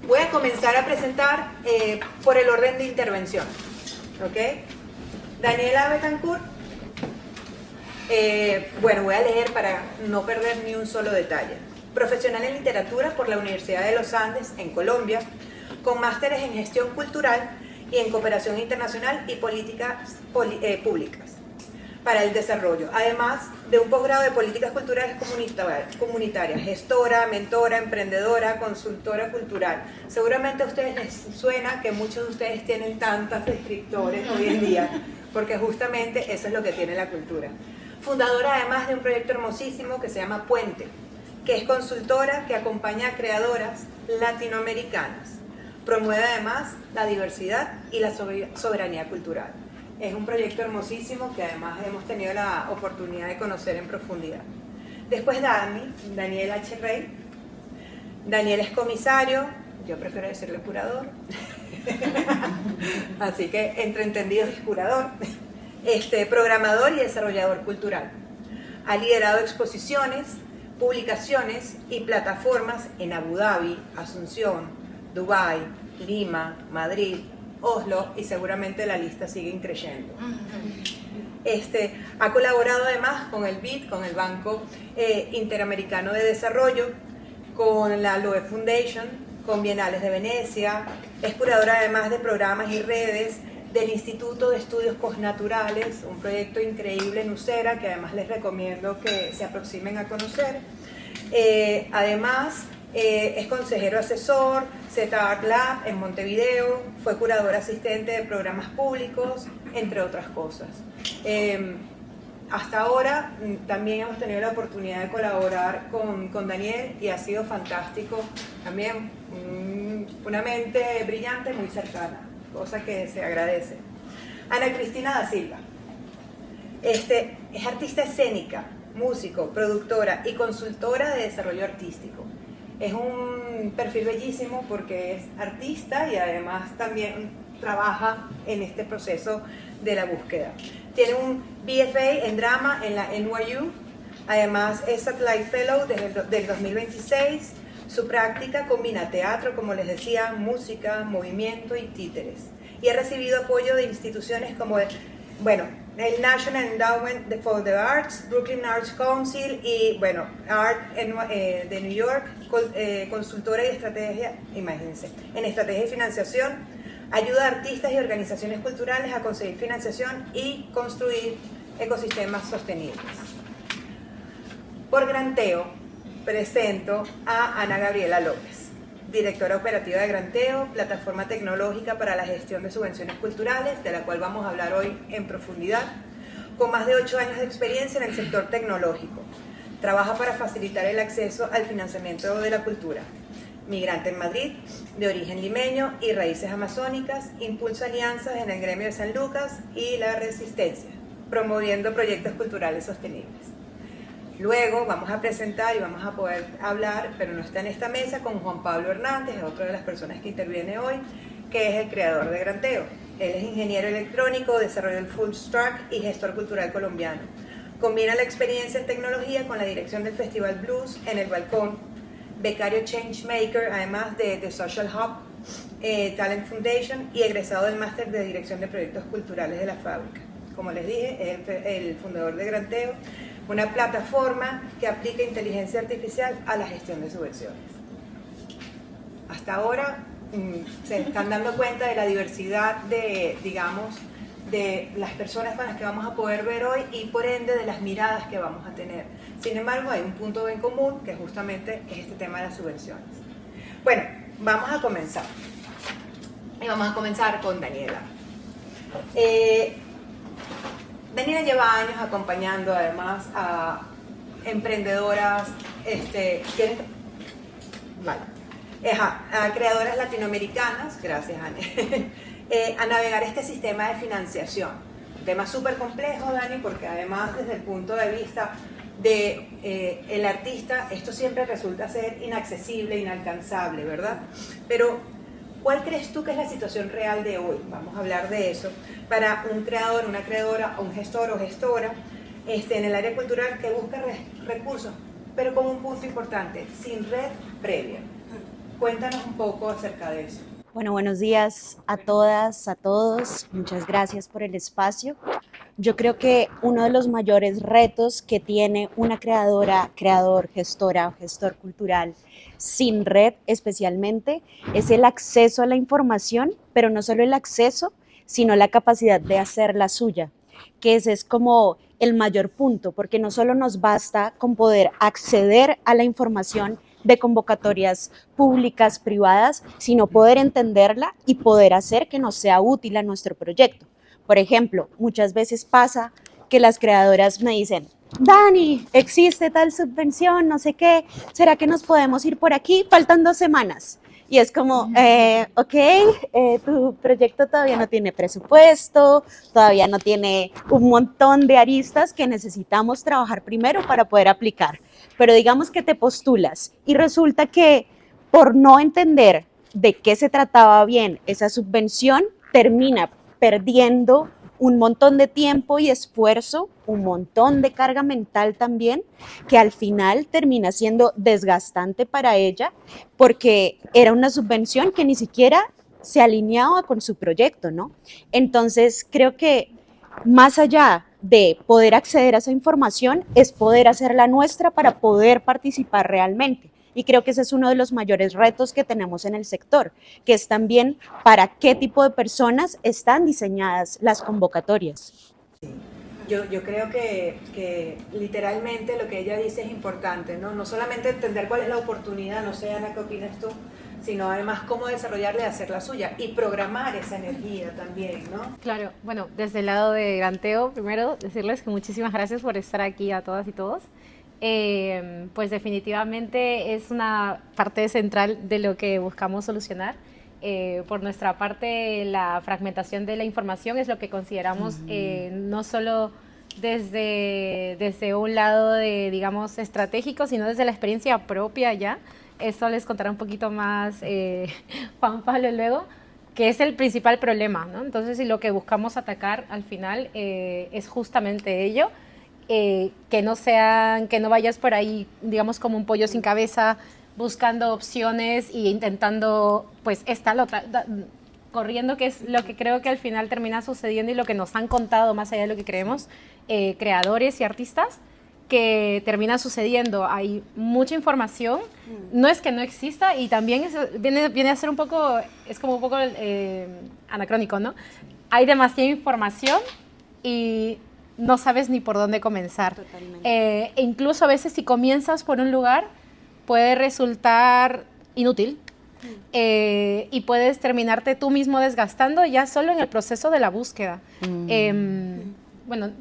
Voy a comenzar a presentar por el orden de intervención. ¿Ok? Daniela Betancourt. Bueno, voy a leer para no perder ni un solo detalle. Profesional en literatura por la Universidad de los Andes, en Colombia, con másteres en gestión cultural y en cooperación internacional y políticas públicas para el desarrollo, además de un posgrado de políticas culturales comunitarias, gestora, mentora, emprendedora, consultora cultural. Seguramente a ustedes les suena que muchos de ustedes tienen tantos escritores hoy en día, porque justamente eso es lo que tiene la cultura. Fundadora además de un proyecto hermosísimo que se llama Puente, que es consultora que acompaña a creadoras latinoamericanas. Promueve además la diversidad y la soberanía cultural. Es un proyecto hermosísimo que además hemos tenido la oportunidad de conocer en profundidad. Después Daniel H. Rey. Daniel es comisario, yo prefiero decirle curador. Así que entre entendidos es curador. Programador y desarrollador cultural. Ha liderado exposiciones, publicaciones y plataformas en Abu Dhabi, Asunción, Dubái, Lima, Madrid, Oslo, y seguramente la lista sigue creciendo. Ha colaborado además con el BID, con el Banco Interamericano de Desarrollo, con la Loe Foundation, con Bienales de Venecia. Es curadora además de programas y redes del Instituto de Estudios Postnaturales, un proyecto increíble en Usera que además les recomiendo que se aproximen a conocer. Además, es consejero asesor, Z-Art Lab en Montevideo, fue curador asistente de programas públicos, entre otras cosas. Hasta ahora también hemos tenido la oportunidad de colaborar con Daniel y ha sido fantástico. También una mente brillante, muy cercana, cosa que se agradece. Ana Cristina da Silva. Es artista escénica, músico, productora y consultora de desarrollo artístico. Es un perfil bellísimo porque es artista y además también trabaja en este proceso de la búsqueda. Tiene un BFA en drama en la NYU, además es Satellite Fellow desde el 2026. Su práctica combina teatro, como les decía, música, movimiento y títeres. Y ha recibido apoyo de instituciones como el National Endowment for the Arts, Brooklyn Arts Council y Art de New York, consultora y estrategia, imagínense, en estrategia y financiación, ayuda a artistas y organizaciones culturales a conseguir financiación y construir ecosistemas sostenibles. Por Granteo, presento a Ana Gabriela López, directora operativa de Granteo, plataforma tecnológica para la gestión de subvenciones culturales, de la cual vamos a hablar hoy en profundidad, con más de 8 años de experiencia en el sector tecnológico. Trabaja para facilitar el acceso al financiamiento de la cultura. Migrante en Madrid, de origen limeño y raíces amazónicas, impulsa alianzas en el gremio de San Lucas y la Resistencia, promoviendo proyectos culturales sostenibles. Luego vamos a presentar y vamos a poder hablar, pero no está en esta mesa, con Juan Pablo Hernández, es otra de las personas que interviene hoy, que es el creador de Granteo. Él es ingeniero electrónico, desarrollo del Full Stack y gestor cultural colombiano. Combina la experiencia en tecnología con la dirección del Festival Blues en El Balcón, becario Changemaker, además de The Social Hub, Talent Foundation y egresado del máster de dirección de proyectos culturales de la fábrica. Como les dije, es el fundador de Granteo, una plataforma que aplica inteligencia artificial a la gestión de subvenciones. Hasta ahora se están dando cuenta de la diversidad de las personas con las que vamos a poder ver hoy y por ende de las miradas que vamos a tener. Sin embargo, hay un punto en común que justamente es este tema de las subvenciones. Bueno, vamos a comenzar. Y vamos a comenzar con Daniela. Daniela lleva años acompañando además a emprendedoras, a creadoras latinoamericanas, gracias Anne, a navegar este sistema de financiación. Un tema súper complejo, Dani, porque además desde el punto de vista del artista, esto siempre resulta ser inaccesible, inalcanzable, ¿verdad? Pero, ¿cuál crees tú que es la situación real de hoy? Vamos a hablar de eso. Para un creador, una creadora, un gestor o gestora en el área cultural que busca recursos, pero con un punto importante, sin red previa. Cuéntanos un poco acerca de eso. Bueno, buenos días a todas, a todos. Muchas gracias por el espacio. Yo creo que uno de los mayores retos que tiene una creadora, creador, gestora o gestor cultural sin red especialmente es el acceso a la información, pero no solo el acceso, sino la capacidad de hacerla suya, que ese es como el mayor punto, porque no solo nos basta con poder acceder a la información de convocatorias públicas, privadas, sino poder entenderla y poder hacer que nos sea útil a nuestro proyecto. Por ejemplo, muchas veces pasa que las creadoras me dicen, Dani, existe tal subvención, no sé qué, ¿será que nos podemos ir por aquí? Faltan 2 semanas. Y es como, ok, tu proyecto todavía no tiene presupuesto, todavía no tiene un montón de aristas que necesitamos trabajar primero para poder aplicar. Pero digamos que te postulas y resulta que por no entender de qué se trataba bien esa subvención, termina perdiendo un montón de tiempo y esfuerzo, un montón de carga mental también, que al final termina siendo desgastante para ella porque era una subvención que ni siquiera se alineaba con su proyecto, ¿no? Entonces, creo que más allá de poder acceder a esa información, es poder hacerla nuestra para poder participar realmente. Y creo que ese es uno de los mayores retos que tenemos en el sector, que es también para qué tipo de personas están diseñadas las convocatorias. Yo creo que literalmente lo que ella dice es importante, ¿no? No solamente entender cuál es la oportunidad, no sé, Ana, ¿qué opinas tú? Sino además cómo desarrollarla y hacer la suya y programar esa energía también, ¿no? Claro, bueno, desde el lado de Granteo, primero decirles que muchísimas gracias por estar aquí a todas y todos. Pues definitivamente es una parte central de lo que buscamos solucionar. Por nuestra parte, la fragmentación de la información es lo que consideramos no solo desde un lado de, digamos, estratégico, sino desde la experiencia propia ya. Esto les contará un poquito más Juan Pablo luego, que es el principal problema, ¿no? Entonces, si lo que buscamos atacar al final es justamente ello, que no vayas por ahí, digamos, como un pollo sin cabeza, buscando opciones e intentando, pues, la otra, corriendo, que es lo que creo que al final termina sucediendo y lo que nos han contado, más allá de lo que creemos, creadores y artistas, que termina sucediendo. Hay mucha información, no es que no exista, y también viene a ser un poco, es como un poco anacrónico, ¿no? Hay demasiada información y no sabes ni por dónde comenzar. E incluso a veces si comienzas por un lugar puede resultar inútil y puedes terminarte tú mismo desgastando ya solo en el proceso de la búsqueda. Bueno,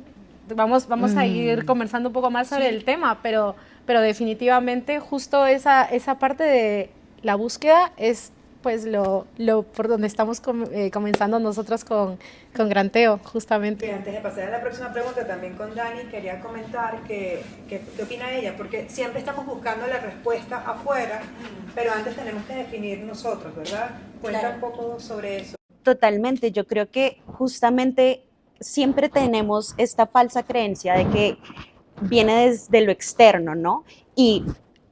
vamos a ir conversando un poco más sobre el tema, pero definitivamente justo esa parte de la búsqueda es pues lo por donde estamos comenzando nosotros con Granteo, justamente. Y antes de pasar a la próxima pregunta, también con Dani, quería comentar qué opina ella, porque siempre estamos buscando la respuesta afuera, pero antes tenemos que definir nosotros, ¿verdad? Cuenta un poco sobre eso. Totalmente, yo creo que justamente siempre tenemos esta falsa creencia de que viene desde lo externo, ¿no? Y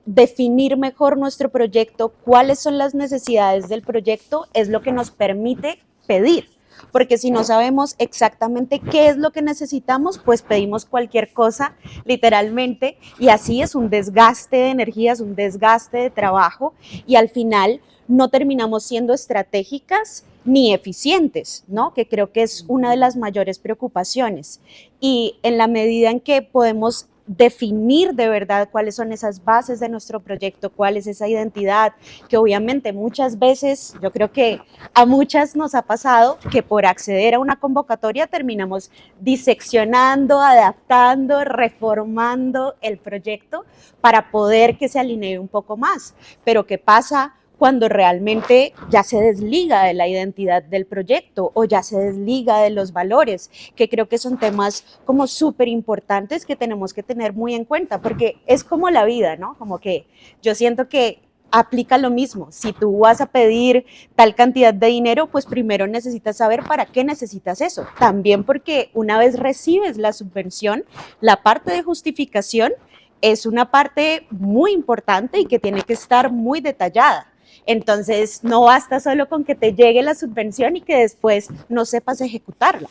definir mejor nuestro proyecto, cuáles son las necesidades del proyecto, es lo que nos permite pedir. Porque si no sabemos exactamente qué es lo que necesitamos, pues pedimos cualquier cosa, literalmente, y así es un desgaste de energías, un desgaste de trabajo, y al final no terminamos siendo estratégicas ni eficientes, ¿no? Que creo que es una de las mayores preocupaciones. Y en la medida en que podemos definir de verdad cuáles son esas bases de nuestro proyecto, cuál es esa identidad, que obviamente muchas veces, yo creo que a muchas nos ha pasado que por acceder a una convocatoria terminamos diseccionando, adaptando, reformando el proyecto para poder que se alinee un poco más. Pero ¿qué pasa cuando realmente ya se desliga de la identidad del proyecto o ya se desliga de los valores, que creo que son temas como súper importantes que tenemos que tener muy en cuenta, porque es como la vida, ¿no? Como que yo siento que aplica lo mismo. Si tú vas a pedir tal cantidad de dinero, pues primero necesitas saber para qué necesitas eso. También porque una vez recibes la subvención, la parte de justificación es una parte muy importante y que tiene que estar muy detallada. Entonces, no basta solo con que te llegue la subvención y que después no sepas ejecutarla.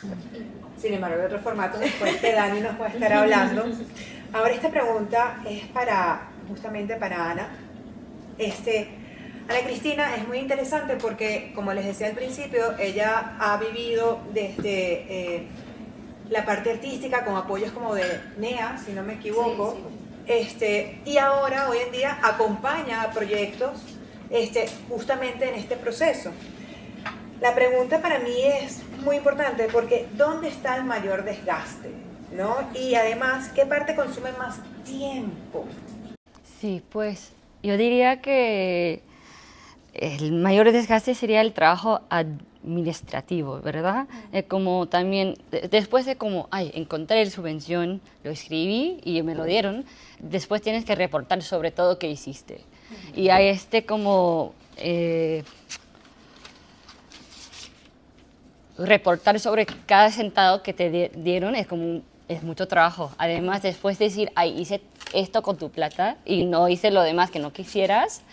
Sin embargo, hay otros formatos después que Dani nos puede estar hablando. Ahora, esta pregunta es justamente para Ana. Ana Cristina es muy interesante porque, como les decía al principio, ella ha vivido desde la parte artística con apoyos como de NEA, si no me equivoco, y ahora, hoy en día, acompaña a proyectos justamente en este proceso. La pregunta para mí es muy importante porque ¿dónde está el mayor desgaste? ¿No? Y además, ¿qué parte consume más tiempo? Sí, pues yo diría que el mayor desgaste sería el trabajo administrativo, ¿verdad? Como también, después de como, encontré la subvención, lo escribí y me lo dieron, después tienes que reportar sobre todo qué hiciste. Y hay como... reportar sobre cada centavo que te dieron es mucho trabajo. Además, después decir, hice esto con tu plata y no hice lo demás que no quisieras,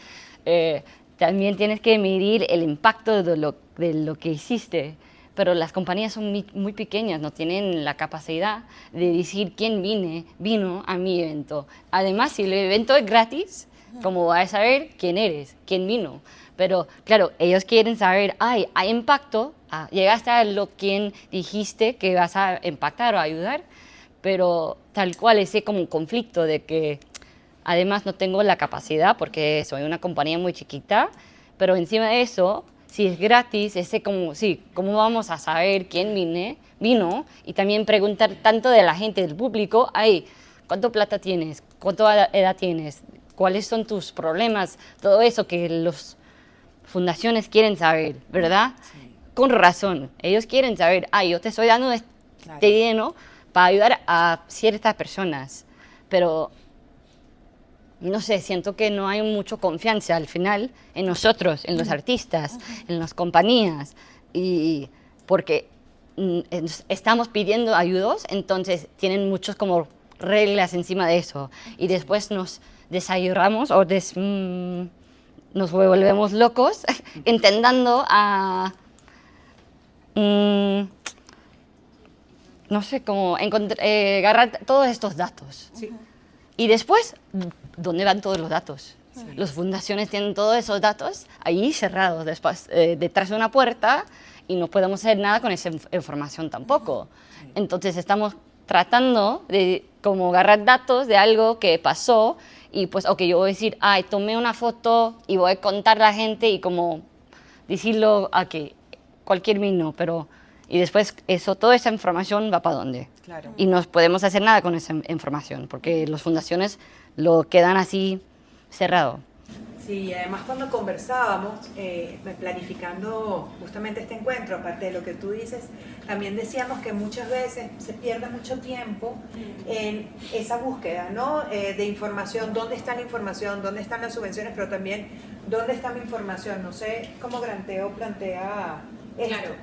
también tienes que medir el impacto de lo que hiciste. Pero las compañías son muy pequeñas, no tienen la capacidad de decir quién vino a mi evento. Además, si el evento es gratis, ¿cómo vas a saber quién eres, quién vino? Pero claro, ellos quieren saber, hay impacto, llegaste a quien dijiste que vas a impactar o ayudar, pero tal cual ese como un conflicto de que además no tengo la capacidad porque soy una compañía muy chiquita, pero encima de eso, si es gratis, ¿cómo vamos a saber quién vino? Y también preguntar tanto de la gente, del público, ¿cuánto plata tienes? ¿Cuánta edad tienes? ¿Cuáles son tus problemas? Todo eso que los fundaciones quieren saber, ¿verdad? Sí. Con razón. Ellos quieren saber, yo te estoy dando este dinero para ayudar a ciertas personas. Pero, no sé, siento que no hay mucha confianza al final en nosotros, en los artistas, en las compañías. Y porque estamos pidiendo ayudas, entonces tienen muchos como reglas encima de eso. Y después nos desayunamos o nos volvemos locos intentando no sé, cómo agarrar todos estos datos. Sí. Y después, ¿dónde van todos los datos? Sí. Las fundaciones tienen todos esos datos ahí cerrados, detrás de una puerta, y no podemos hacer nada con esa información tampoco. Sí. Entonces estamos tratando de como agarrar datos de algo que pasó y pues, yo voy a decir, tomé una foto y voy a contar a la gente y como decirlo a que cualquier vino, pero y después toda esa información va para dónde. Claro. Y no podemos hacer nada con esa información porque las fundaciones lo quedan así cerrado. Sí, además cuando conversábamos, planificando justamente este encuentro, aparte de lo que tú dices, también decíamos que muchas veces se pierde mucho tiempo en esa búsqueda, ¿no? De información, ¿dónde está la información? ¿Dónde están las subvenciones? Pero también, ¿dónde está mi información? No sé cómo Granteo plantea esto. Claro.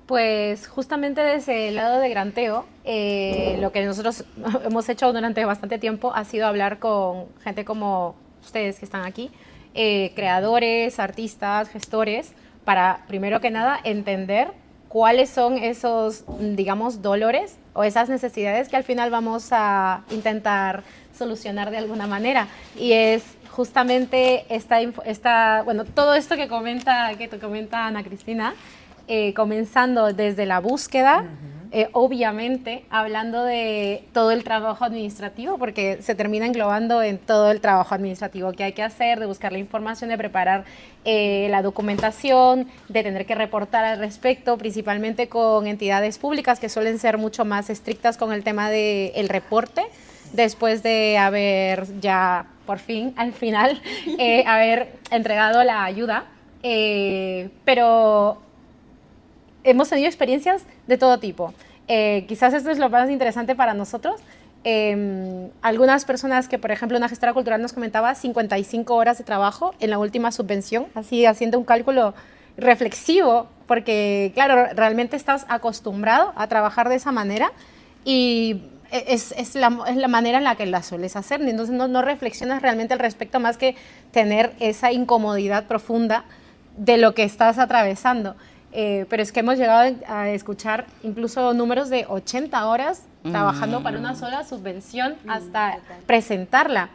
Pues justamente desde el lado de Granteo, lo que nosotros hemos hecho durante bastante tiempo ha sido hablar con gente como ustedes que están aquí, creadores, artistas, gestores, para primero que nada entender cuáles son esos, digamos, dolores o esas necesidades que al final vamos a intentar solucionar de alguna manera. Y es justamente todo esto que comenta Ana Cristina, comenzando desde la búsqueda, obviamente hablando de todo el trabajo administrativo, porque se termina englobando en todo el trabajo administrativo que hay que hacer, de buscar la información, de preparar la documentación, de tener que reportar al respecto, principalmente con entidades públicas que suelen ser mucho más estrictas con el tema del reporte, después de haber ya por fin, al final, haber entregado la ayuda, pero hemos tenido experiencias de todo tipo. Quizás esto es lo más interesante para nosotros. Algunas personas que, por ejemplo, una gestora cultural nos comentaba 55 horas de trabajo en la última subvención, así haciendo un cálculo reflexivo, porque, claro, realmente estás acostumbrado a trabajar de esa manera y es la manera en la que la sueles hacer. Entonces no reflexionas realmente al respecto más que tener esa incomodidad profunda de lo que estás atravesando. Pero es que hemos llegado a escuchar incluso números de 80 horas trabajando para una sola subvención hasta presentarla.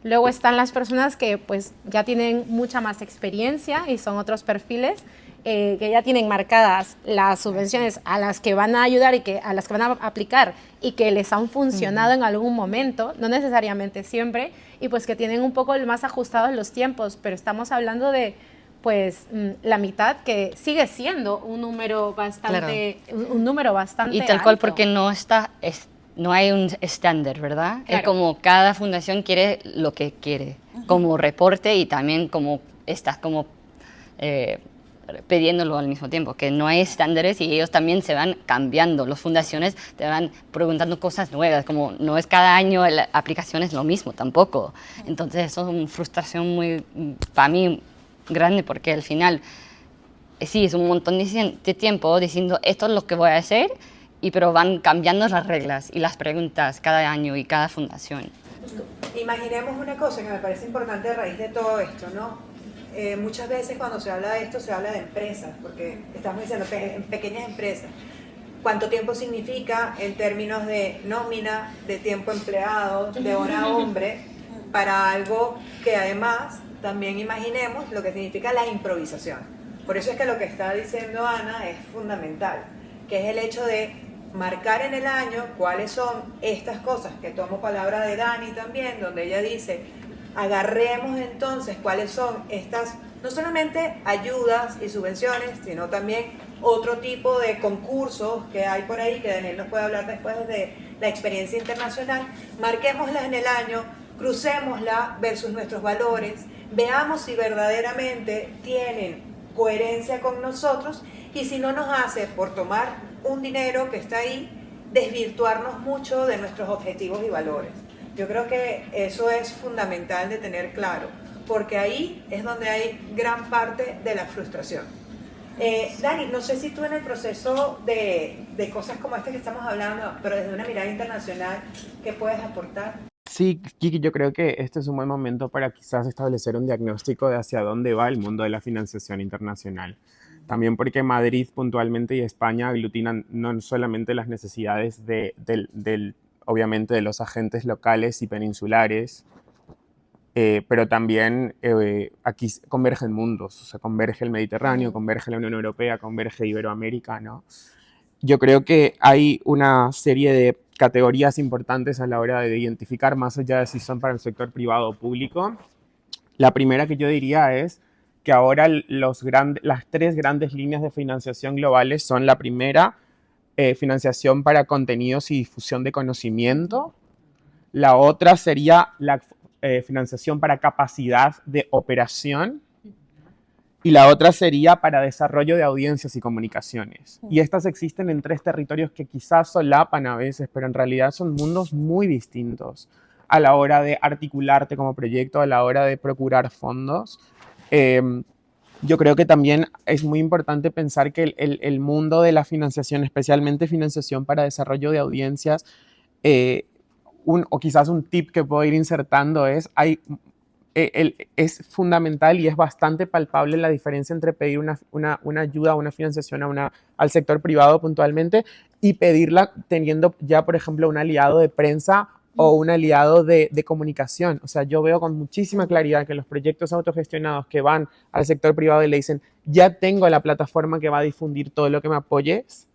Luego están las personas que pues ya tienen mucha más experiencia y son otros perfiles que ya tienen marcadas las subvenciones a las que van a ayudar y a las que van a aplicar y que les han funcionado en algún momento, no necesariamente siempre, y pues que tienen un poco más ajustados los tiempos, pero estamos hablando de pues la mitad, que sigue siendo un número bastante, un número bastante y tal cual alto. porque no hay un estándar, ¿verdad? Claro. Es como cada fundación quiere lo que quiere, como reporte y también como estás como pidiéndolo al mismo tiempo, que no hay estándares y ellos también se van cambiando. Las fundaciones te van preguntando cosas nuevas, como no es cada año la aplicación es lo mismo tampoco. Entonces eso es una frustración muy, para mí, grande, porque al final sí es un montón de tiempo diciendo esto es lo que voy a hacer, pero van cambiando las reglas y las preguntas cada año y cada fundación. Imaginemos una cosa que me parece importante a raíz de todo esto, ¿no? Muchas veces cuando se habla de esto se habla de empresas, porque estamos diciendo en pequeñas empresas. ¿Cuánto tiempo significa en términos de nómina, de tiempo empleado, de hora hombre, para algo que además también imaginemos lo que significa la improvisación? Por eso es que lo que está diciendo Ana es fundamental, que es el hecho de marcar en el año cuáles son estas cosas, que tomo palabra de Dani también, donde ella dice, agarremos entonces cuáles son estas, no solamente ayudas y subvenciones, sino también otro tipo de concursos que hay por ahí, que Daniel nos puede hablar después de la experiencia internacional, marquémoslas en el año, crucémosla versus nuestros valores, veamos si verdaderamente tienen coherencia con nosotros y si no nos hace, por tomar un dinero que está ahí, desvirtuarnos mucho de nuestros objetivos y valores. Yo creo que eso es fundamental de tener claro, porque ahí es donde hay gran parte de la frustración. Dani, no sé si tú en el proceso de cosas como este que estamos hablando, pero desde una mirada internacional, ¿qué puedes aportar? Sí, Kiki, yo creo que este es un buen momento para quizás establecer un diagnóstico de hacia dónde va el mundo de la financiación internacional. También porque Madrid puntualmente y España aglutinan no solamente las necesidades obviamente de los agentes locales y peninsulares, pero también aquí convergen mundos, o sea, converge el Mediterráneo, converge la Unión Europea, converge Iberoamérica, ¿no? Yo creo que hay una serie de categorías importantes a la hora de identificar, más allá de si son para el sector privado o público. La primera que yo diría es que ahora las tres grandes líneas de financiación globales son la primera, financiación para contenidos y difusión de conocimiento. La otra sería la financiación para capacidad de operación. Y la otra sería para desarrollo de audiencias y comunicaciones. Y estas existen en tres territorios que quizás solapan a veces, pero en realidad son mundos muy distintos a la hora de articularte como proyecto, a la hora de procurar fondos. Yo creo que también es muy importante pensar que el mundo de la financiación, especialmente financiación para desarrollo de audiencias, o quizás un tip que puedo ir insertando es fundamental y es bastante palpable la diferencia entre pedir una ayuda, una financiación al sector privado puntualmente y pedirla teniendo ya, por ejemplo, un aliado de prensa o un aliado de comunicación. O sea, yo veo con muchísima claridad que los proyectos autogestionados que van al sector privado y le dicen, ya tengo la plataforma que va a difundir todo lo que me apoyes,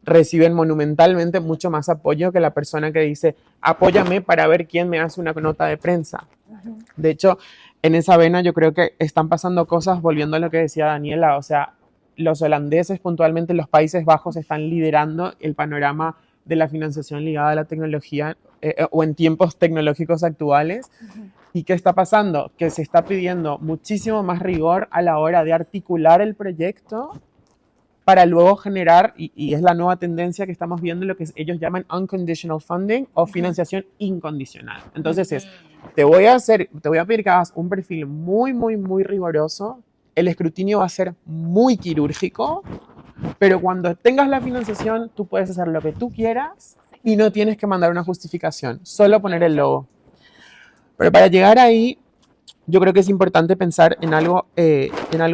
reciben monumentalmente mucho más apoyo que la persona que dice, apóyame para ver quién me hace una nota de prensa. De hecho, en esa vena yo creo que están pasando cosas, volviendo a lo que decía Daniela, o sea, los holandeses puntualmente, los Países Bajos están liderando el panorama de la financiación ligada a la tecnología o en tiempos tecnológicos actuales. ¿Y qué está pasando? Que se está pidiendo muchísimo más rigor a la hora de articular el proyecto para luego generar, y es la nueva tendencia que estamos viendo, lo que ellos llaman unconditional funding o financiación incondicional. Entonces te voy a pedir que hagas un perfil muy, muy, muy riguroso, el escrutinio va a ser muy quirúrgico, pero cuando tengas la financiación tú puedes hacer lo que tú quieras y no tienes que mandar una justificación, solo poner el logo. Pero para llegar ahí, yo creo que es importante pensar en algo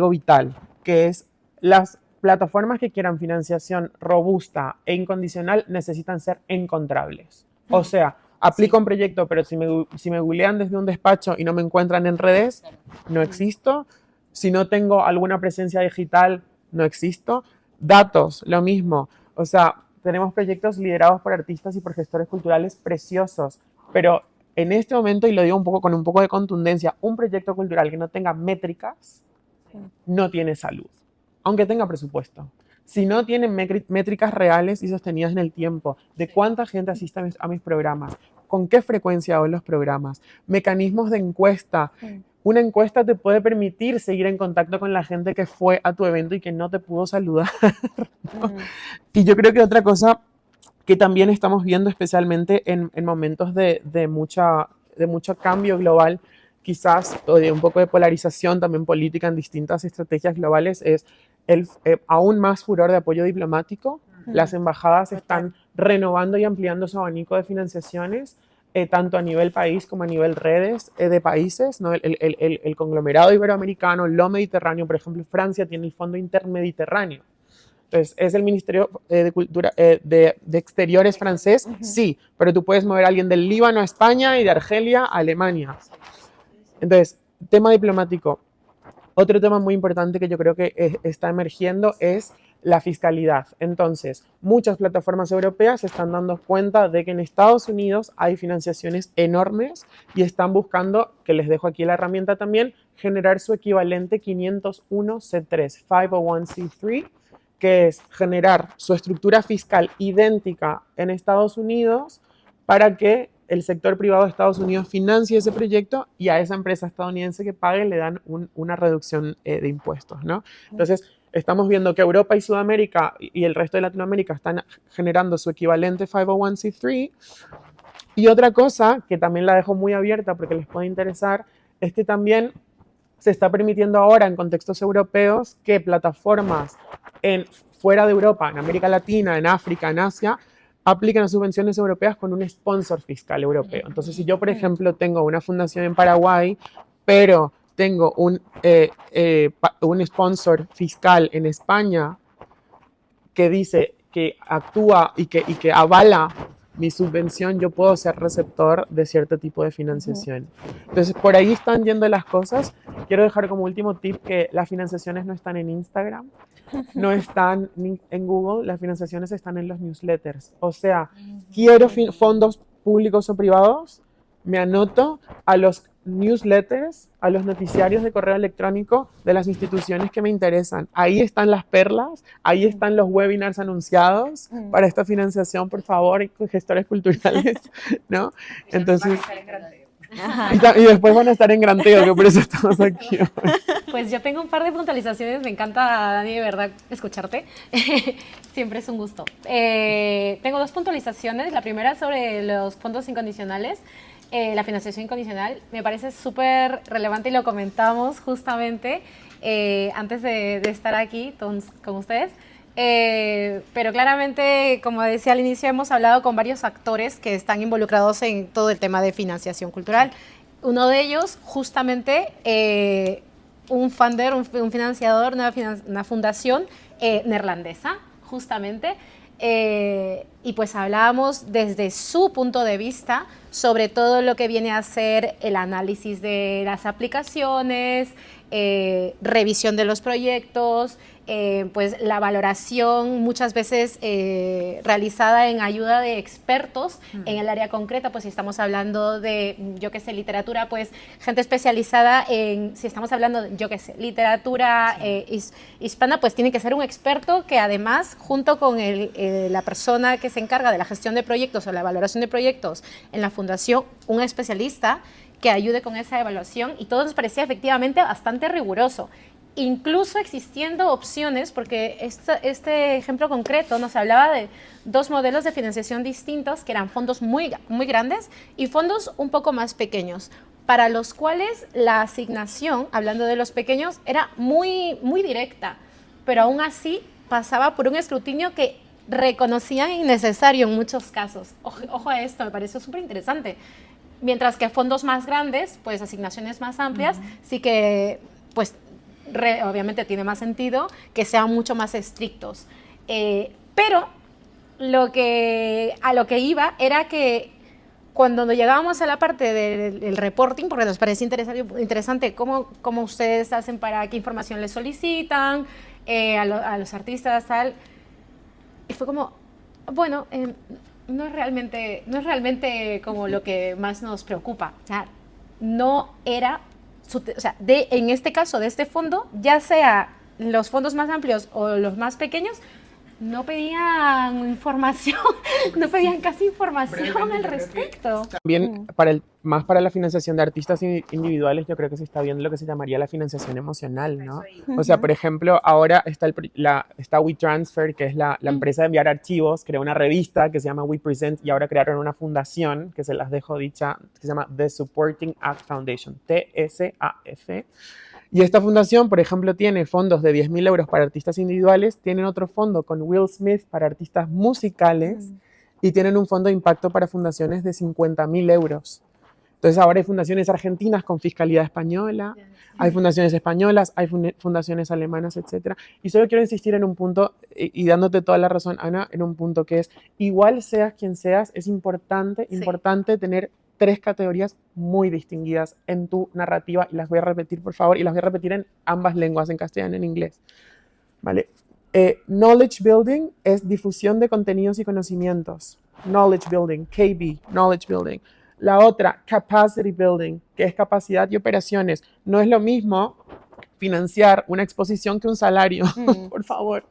vital, que es las plataformas que quieran financiación robusta e incondicional necesitan ser encontrables. O sea, aplico un proyecto, pero si me googlean desde un despacho y no me encuentran en redes, no existo. Si no tengo alguna presencia digital, no existo. Datos, lo mismo. O sea, tenemos proyectos liderados por artistas y por gestores culturales preciosos, pero en este momento, y lo digo con un poco de contundencia, un proyecto cultural que no tenga métricas no tiene salud, aunque tenga presupuesto. Si no tiene métricas reales y sostenidas en el tiempo, de cuánta gente asiste a mis programas, con qué frecuencia hago los programas, mecanismos de encuesta. Una encuesta te puede permitir seguir en contacto con la gente que fue a tu evento y que no te pudo saludar, ¿no? Y yo creo que otra cosa que también estamos viendo, especialmente en momentos de mucho cambio global, quizás, o de un poco de polarización también política en distintas estrategias globales, es el aún más furor de apoyo diplomático. Las embajadas están renovando y ampliando su abanico de financiaciones, tanto a nivel país como a nivel redes de países, ¿no? El conglomerado iberoamericano, lo mediterráneo, por ejemplo, Francia tiene el Fondo Intermediterráneo. Entonces, ¿es el Ministerio de Cultura de Exteriores francés? Sí, pero tú puedes mover a alguien del Líbano a España y de Argelia a Alemania. Entonces, tema diplomático. Otro tema muy importante que yo creo que está emergiendo es la fiscalidad. Entonces, muchas plataformas europeas se están dando cuenta de que en Estados Unidos hay financiaciones enormes y están buscando, que les dejo aquí la herramienta también, generar su equivalente 501c3, 501c3, que es generar su estructura fiscal idéntica en Estados Unidos para que el sector privado de Estados Unidos financie ese proyecto y a esa empresa estadounidense que pague le dan una reducción de impuestos, ¿no? Entonces, estamos viendo que Europa y Sudamérica y el resto de Latinoamérica están generando su equivalente 501c3. Y otra cosa, que también la dejo muy abierta porque les puede interesar, es que también se está permitiendo ahora en contextos europeos que plataformas fuera de Europa, en América Latina, en África, en Asia, aplican a subvenciones europeas con un sponsor fiscal europeo. Entonces, si yo, por ejemplo, tengo una fundación en Paraguay, pero tengo un sponsor fiscal en España que dice que actúa y que avala mi subvención, yo puedo ser receptor de cierto tipo de financiación. Entonces, por ahí están yendo las cosas. Quiero dejar como último tip que las financiaciones no están en Instagram, no están en Google, las financiaciones están en los newsletters. O sea, quiero fondos públicos o privados, me anoto a los newsletters, a los noticiarios de correo electrónico de las instituciones que me interesan. Ahí están las perlas, ahí están los webinars anunciados para esta financiación, por favor, gestores culturales, ¿no? Entonces, y después van a estar en Granteo, que por eso estamos aquí hoy. Pues yo tengo un par de puntualizaciones, me encanta, Dani, de verdad, escucharte. Siempre es un gusto. Tengo dos puntualizaciones. La primera sobre los fondos incondicionales. La financiación incondicional me parece súper relevante y lo comentamos justamente antes de estar aquí con ustedes. Pero claramente, como decía al inicio, hemos hablado con varios actores que están involucrados en todo el tema de financiación cultural. Uno de ellos, justamente, un funder, un financiador, una fundación neerlandesa, justamente. Y pues hablábamos desde su punto de vista sobre todo lo que viene a ser el análisis de las aplicaciones, revisión de los proyectos, pues la valoración muchas veces realizada en ayuda de expertos en el área concreta, pues si estamos hablando de, yo qué sé, literatura, pues gente especializada en, si estamos hablando de, yo qué sé, literatura hispana, pues tiene que ser un experto que además, junto con la persona que se encarga de la gestión de proyectos o la valoración de proyectos en la fundación, un especialista que ayude con esa evaluación, y todo nos parecía efectivamente bastante riguroso. Incluso existiendo opciones, porque este ejemplo concreto nos hablaba de dos modelos de financiación distintos, que eran fondos muy, muy grandes y fondos un poco más pequeños, para los cuales la asignación, hablando de los pequeños, era muy, muy directa, pero aún así pasaba por un escrutinio que reconocían innecesario en muchos casos. Ojo a esto, me pareció súper interesante. Mientras que fondos más grandes, pues asignaciones más amplias, sí que, pues, obviamente tiene más sentido que sean mucho más estrictos. Pero a lo que iba era que cuando llegábamos a la parte del reporting, porque nos parece interesante cómo ustedes hacen para qué información les solicitan a los artistas, tal, y fue como, bueno, no es realmente como lo que más nos preocupa. O sea, no era, en este caso de este fondo, ya sea los fondos más amplios o los más pequeños, no pedían información, no pedían casi información al respecto. También más para la financiación de artistas individuales, yo creo que se está viendo lo que se llamaría la financiación emocional, ¿no? O sea, por ejemplo, ahora está WeTransfer, que es la empresa de enviar archivos, creó una revista que se llama WePresent y ahora crearon una fundación, que se las dejo dicha, que se llama The Supporting Act Foundation, TSAF. Y esta fundación, por ejemplo, tiene fondos de 10.000 euros para artistas individuales, tienen otro fondo con Will Smith para artistas musicales y tienen un fondo de impacto para fundaciones de 50.000 euros. Entonces ahora hay fundaciones argentinas con fiscalidad española, hay fundaciones españolas, hay fundaciones alemanas, etc. Y solo quiero insistir en un punto, y dándote toda la razón, Ana, en un punto que es, igual seas quien seas, es importante tener 3 categorías muy distinguidas en tu narrativa, y las voy a repetir, por favor, y las voy a repetir en ambas lenguas, en castellano y en inglés. ¿Vale? Knowledge building es difusión de contenidos y conocimientos. Knowledge building, KB, knowledge building. La otra, capacity building, que es capacidad y operaciones. No es lo mismo financiar una exposición que un salario, por favor.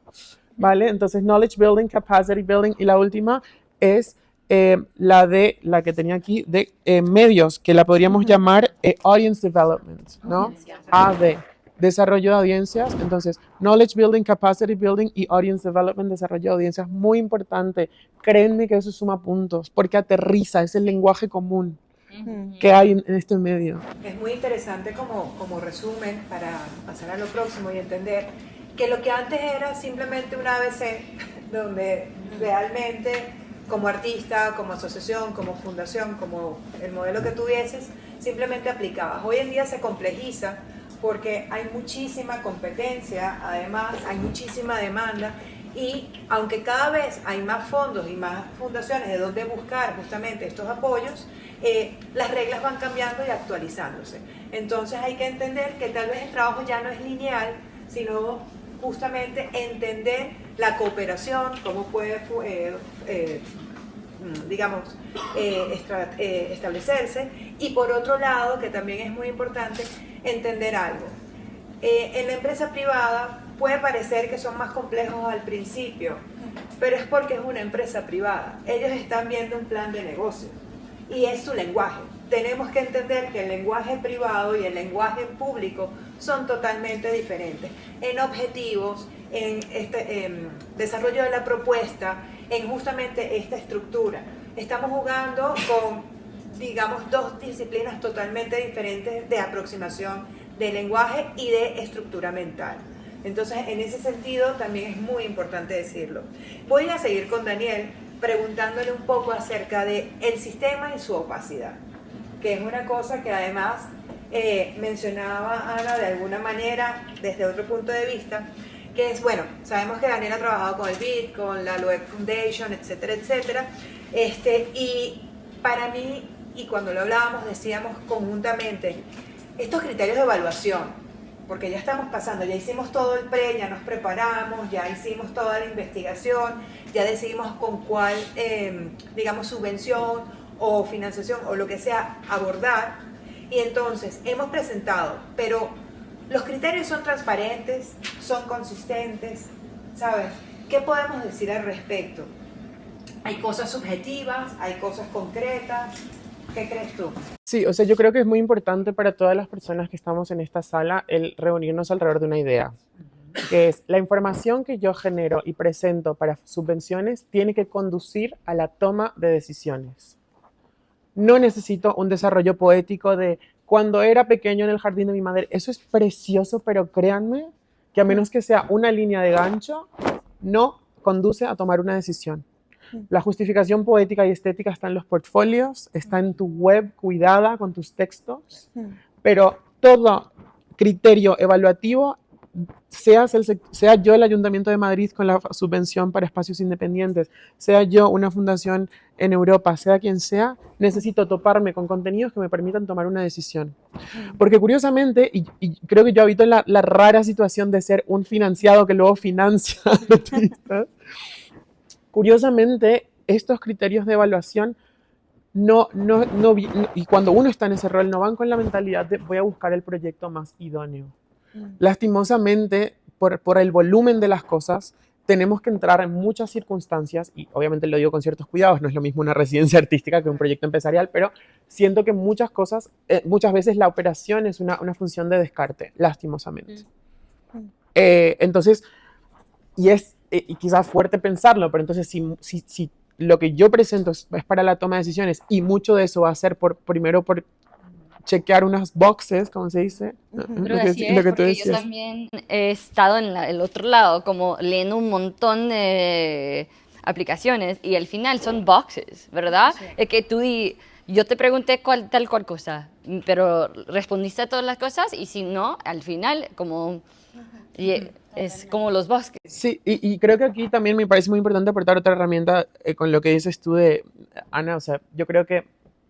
¿Vale? Entonces, knowledge building, capacity building. Y la última es la que tenía aquí, de medios, que la podríamos llamar audience development, ¿no? AD, desarrollo de audiencias. Entonces, knowledge building, capacity building y audience development, desarrollo de audiencias, muy importante. Créanme que eso suma puntos, porque aterriza, es el lenguaje común que hay en este medio. Es muy interesante como resumen para pasar a lo próximo y entender que lo que antes era simplemente un ABC, donde realmente como artista, como asociación, como fundación, como el modelo que tuvieses, simplemente aplicabas. Hoy en día se complejiza porque hay muchísima competencia, además hay muchísima demanda, y aunque cada vez hay más fondos y más fundaciones de donde buscar justamente estos apoyos, las reglas van cambiando y actualizándose. Entonces hay que entender que tal vez el trabajo ya no es lineal, sino justamente entender la cooperación, cómo puede establecerse, y por otro lado, que también es muy importante, entender algo. En la empresa privada puede parecer que son más complejos al principio, pero es porque es una empresa privada. Ellos están viendo un plan de negocio y es su lenguaje. Tenemos que entender que el lenguaje privado y el lenguaje público son totalmente diferentes en objetivos, en desarrollo de la propuesta, en justamente esta estructura. Estamos jugando con, digamos, 2 disciplinas totalmente diferentes de aproximación de lenguaje y de estructura mental. Entonces, en ese sentido, también es muy importante decirlo. Voy a seguir con Daniel preguntándole un poco acerca del sistema y su opacidad, que es una cosa que además mencionaba Ana de alguna manera desde otro punto de vista, que es, bueno, sabemos que Daniel ha trabajado con el BID, con la Loeb Foundation, etcétera, etcétera, y para mí, y cuando lo hablábamos, decíamos conjuntamente, estos criterios de evaluación, porque ya estamos pasando, ya hicimos todo el pre, ya nos preparamos, ya hicimos toda la investigación, ya decidimos con cuál, digamos, subvención o financiación o lo que sea abordar, y entonces hemos presentado, pero los criterios son transparentes, son consistentes, ¿sabes? ¿Qué podemos decir al respecto? Hay cosas subjetivas, hay cosas concretas. ¿Qué crees tú? Sí, o sea, yo creo que es muy importante para todas las personas que estamos en esta sala el reunirnos alrededor de una idea, que es la información que yo genero y presento para subvenciones tiene que conducir a la toma de decisiones. No necesito un desarrollo poético de cuando era pequeño en el jardín de mi madre. Eso es precioso, pero créanme que a menos que sea una línea de gancho, no conduce a tomar una decisión. La justificación poética y estética está en los portfolios, está en tu web cuidada con tus textos, pero todo criterio evaluativo, sea yo el Ayuntamiento de Madrid con la subvención para espacios independientes, sea yo una fundación en Europa, sea quien sea, necesito toparme con contenidos que me permitan tomar una decisión. Porque curiosamente, y creo que yo habito en la rara situación de ser un financiado que luego financia artistas, curiosamente, estos criterios de evaluación y cuando uno está en ese rol, no van con la mentalidad de voy a buscar el proyecto más idóneo. Lastimosamente, por el volumen de las cosas, tenemos que entrar en muchas circunstancias, y obviamente lo digo con ciertos cuidados, no es lo mismo una residencia artística que un proyecto empresarial, pero siento que muchas cosas, muchas veces la operación es una función de descarte, lastimosamente. Entonces, y quizás fuerte pensarlo, pero entonces si lo que yo presento es para la toma de decisiones y mucho de eso va a ser primero por chequear unas boxes, como se dice. Pero así es, porque yo también he estado en el otro lado, como leyendo un montón de aplicaciones y al final son boxes, ¿verdad? Sí. Es que yo te pregunté tal cual cosa, pero respondiste a todas las cosas y si no, al final como... es como los bosques. Sí, y creo que aquí también me parece muy importante aportar otra herramienta con lo que dices tú de, Ana, o sea, yo creo que,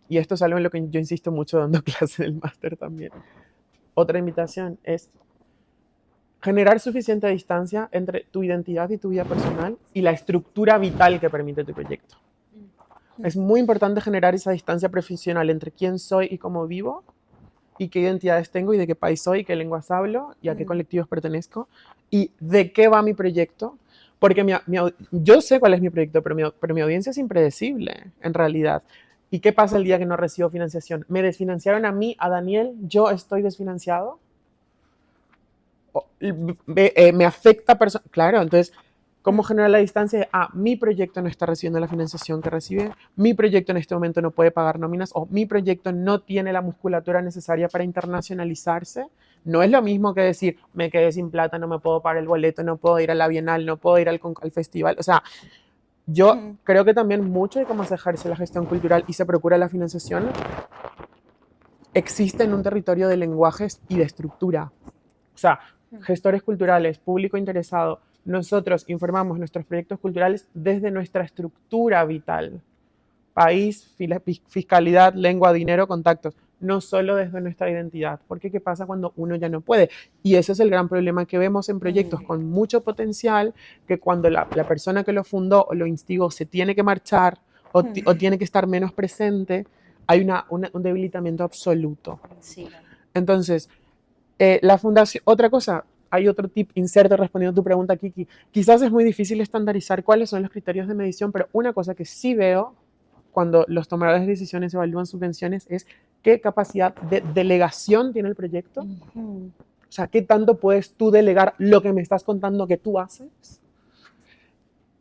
y esto es algo en lo que yo insisto mucho dando clase del máster también, otra invitación es generar suficiente distancia entre tu identidad y tu vida personal y la estructura vital que permite tu proyecto. Es muy importante generar esa distancia profesional entre quién soy y cómo vivo, y qué identidades tengo y de qué país soy, qué lenguas hablo y a qué colectivos pertenezco y de qué va mi proyecto, porque yo sé cuál es mi proyecto, pero mi audiencia es impredecible en realidad. ¿Y qué pasa el día que no recibo financiación? ¿Me desfinanciaron a mí, a Daniel? ¿Yo estoy desfinanciado? ¿Me afecta personalmente? Claro, entonces, ¿cómo generar la distancia? Mi proyecto no está recibiendo la financiación que recibe, mi proyecto en este momento no puede pagar nóminas, o mi proyecto no tiene la musculatura necesaria para internacionalizarse. No es lo mismo que decir, me quedé sin plata, no me puedo pagar el boleto, no puedo ir a la Bienal, no puedo ir al festival. O sea, yo creo que también mucho de cómo se ejerce la gestión cultural y se procura la financiación existe en un territorio de lenguajes y de estructura. O sea, gestores culturales, público interesado, nosotros informamos nuestros proyectos culturales desde nuestra estructura vital. País, fiscalidad, lengua, dinero, contactos. No solo desde nuestra identidad. Porque ¿qué pasa cuando uno ya no puede? Y ese es el gran problema que vemos en proyectos con mucho potencial, que cuando la persona que lo fundó o lo instigó se tiene que marchar o tiene que estar menos presente, hay un debilitamiento absoluto. Sí. Entonces, la fundación, otra cosa, hay otro tip inserto respondiendo a tu pregunta, Kiki. Quizás es muy difícil estandarizar cuáles son los criterios de medición, pero una cosa que sí veo cuando los tomadores de decisiones evalúan subvenciones es qué capacidad de delegación tiene el proyecto. O sea, qué tanto puedes tú delegar lo que me estás contando que tú haces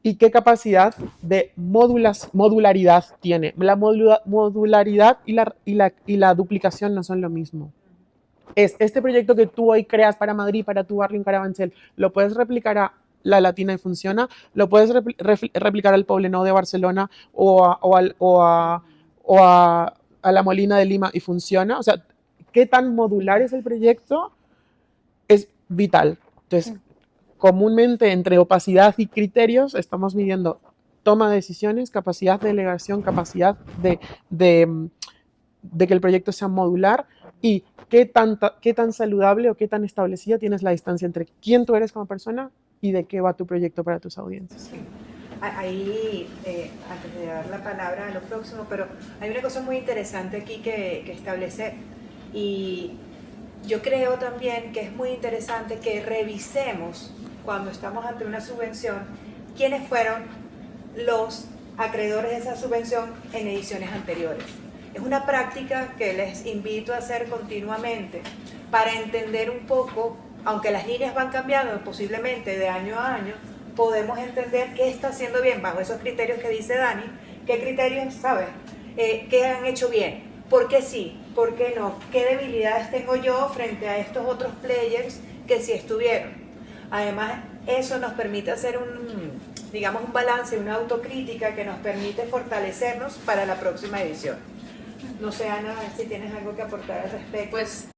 y qué capacidad de modularidad tiene. La modularidad y la duplicación no son lo mismo. Este proyecto que tú hoy creas para Madrid, para tu barrio en Carabanchel, lo puedes replicar a La Latina y funciona, lo puedes replicar al Poblenou de Barcelona o a La Molina de Lima y funciona. O sea, qué tan modular es el proyecto es vital. Entonces, comúnmente entre opacidad y criterios estamos midiendo toma de decisiones, capacidad de delegación, capacidad de que el proyecto sea modular y qué tan saludable o qué tan establecida tienes la distancia entre quién tú eres como persona y de qué va tu proyecto para tus audiencias. Sí. Ahí, antes de dar la palabra a lo próximo, pero hay una cosa muy interesante aquí que establecer y yo creo también que es muy interesante que revisemos cuando estamos ante una subvención quiénes fueron los acreedores de esa subvención en ediciones anteriores. Es una práctica que les invito a hacer continuamente para entender un poco, aunque las líneas van cambiando posiblemente de año a año, podemos entender qué está haciendo bien bajo esos criterios que dice Dani, qué criterios, ¿sabes? ¿Qué han hecho bien? ¿Por qué sí? ¿Por qué no? ¿Qué debilidades tengo yo frente a estos otros players que sí estuvieron? Además, eso nos permite hacer digamos, un balance, una autocrítica que nos permite fortalecernos para la próxima edición. No sé, Ana, si tienes algo que aportar al respecto. Pues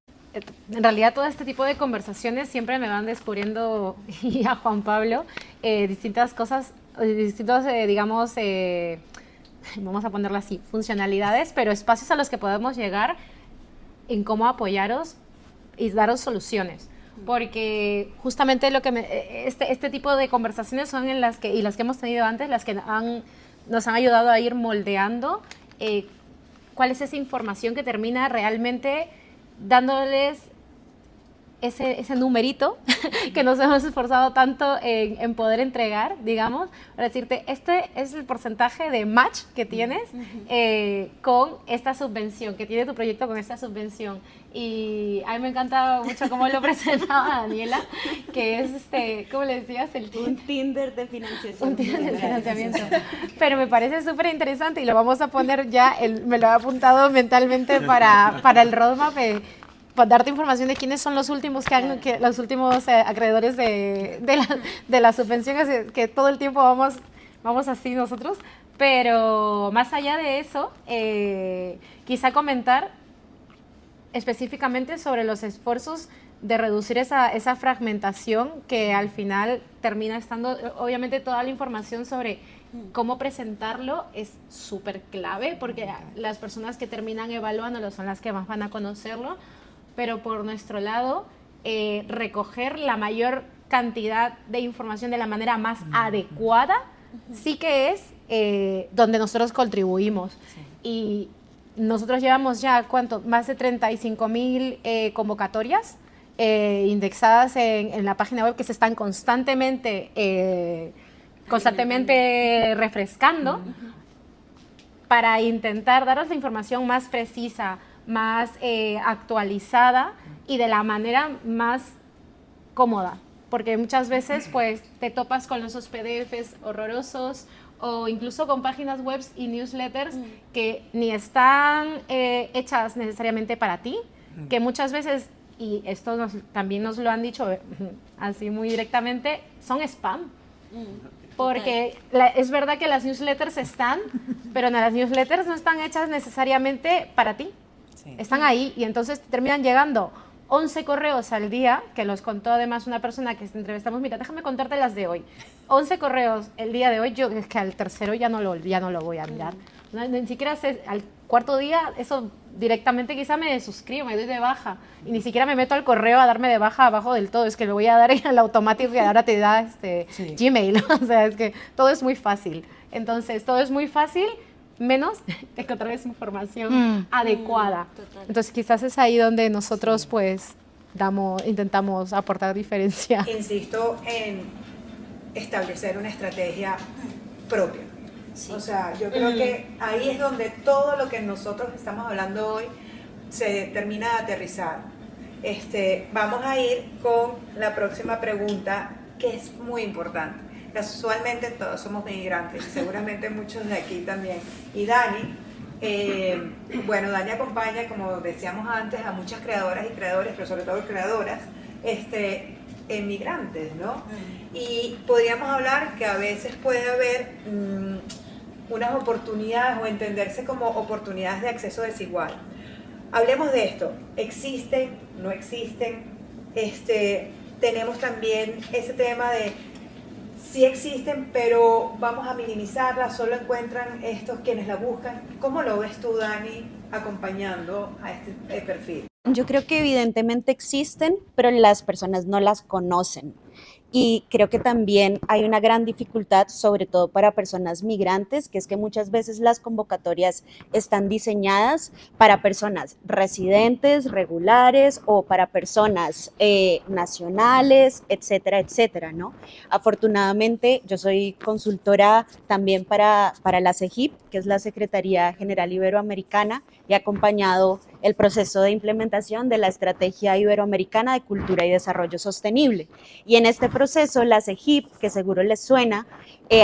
en realidad todo este tipo de conversaciones siempre me van descubriendo, y a Juan Pablo, distintas cosas, distintos, digamos, vamos a ponerlo así, funcionalidades, pero espacios a los que podemos llegar en cómo apoyaros y daros soluciones. Porque justamente lo que este tipo de conversaciones son en las que, y las que hemos tenido antes, las que nos han ayudado a ir moldeando cuál es esa información que termina realmente dándoles ese numerito que nos hemos esforzado tanto en poder entregar, digamos, para decirte, este es el porcentaje de match que tienes con esta subvención, que tiene tu proyecto con esta subvención. Y a mí me encanta mucho cómo lo presentaba Daniela, que es, ¿cómo le decías? Un Tinder de financiación. Un Tinder de financiamiento. Pero me parece súper interesante y lo vamos a poner ya, me lo he apuntado mentalmente para el roadmap, darte información de quiénes son los últimos los últimos acreedores de la subvención, que todo el tiempo vamos así nosotros. Pero más allá de eso, quizá comentar específicamente sobre los esfuerzos de reducir esa fragmentación que al final termina estando, obviamente toda la información sobre cómo presentarlo es súper clave, porque las personas que terminan evaluándolo son las que más van a conocerlo, pero por nuestro lado, recoger la mayor cantidad de información de la manera más adecuada, sí que es donde nosotros contribuimos. Sí. Y nosotros llevamos ya, más de 35,000 convocatorias indexadas en la página web, que se están constantemente refrescando para intentar daros la información más precisa, más actualizada y de la manera más cómoda, porque muchas veces pues te topas con esos PDFs horrorosos o incluso con páginas web y newsletters que ni están hechas necesariamente para ti, que muchas veces, y esto también nos lo han dicho así muy directamente, son spam. Porque es verdad que las newsletters están, pero las newsletters no están hechas necesariamente para ti. Sí. Están ahí y entonces terminan llegando 11 correos al día, que los contó además una persona que entrevistamos. Mira, déjame contarte las de hoy. 11 correos el día de hoy, yo es que al tercero ya no lo voy a mirar. Ni siquiera sé, al cuarto día, eso directamente quizá me desuscribo, me doy de baja. Y ni siquiera me meto al correo a darme de baja abajo del todo. Es que lo voy a dar al automático que ahora te da sí. Gmail. O sea, es que todo es muy fácil. Entonces, todo es muy fácil, menos encontrar esa información adecuada. Entonces, quizás es ahí donde nosotros, pues, intentamos aportar diferencia. Insisto en establecer una estrategia propia. Sí. O sea, yo creo que ahí es donde todo lo que nosotros estamos hablando hoy se termina de aterrizar. Vamos a ir con la próxima pregunta, que es muy importante. Casualmente todos somos migrantes, seguramente muchos de aquí también. Y Dani, Dani acompaña, como decíamos antes, a muchas creadoras y creadores, pero sobre todo creadoras, migrantes, ¿no? Y podríamos hablar que a veces puede haber unas oportunidades o entenderse como oportunidades de acceso desigual. Hablemos de esto. ¿Existen? ¿No existen? Tenemos también ese tema de sí existen, pero vamos a minimizarla, solo encuentran estos quienes la buscan. ¿Cómo lo ves tú, Dani, acompañando a este perfil? Yo creo que evidentemente existen, pero las personas no las conocen. Y creo que también hay una gran dificultad, sobre todo para personas migrantes, que es que muchas veces las convocatorias están diseñadas para personas residentes, regulares o para personas nacionales, etcétera, etcétera, ¿no? Afortunadamente, yo soy consultora también para la SEGIP, que es la Secretaría General Iberoamericana, y he acompañado el proceso de implementación de la Estrategia Iberoamericana de Cultura y Desarrollo Sostenible. Y en este proceso, la SEGIP, que seguro les suena,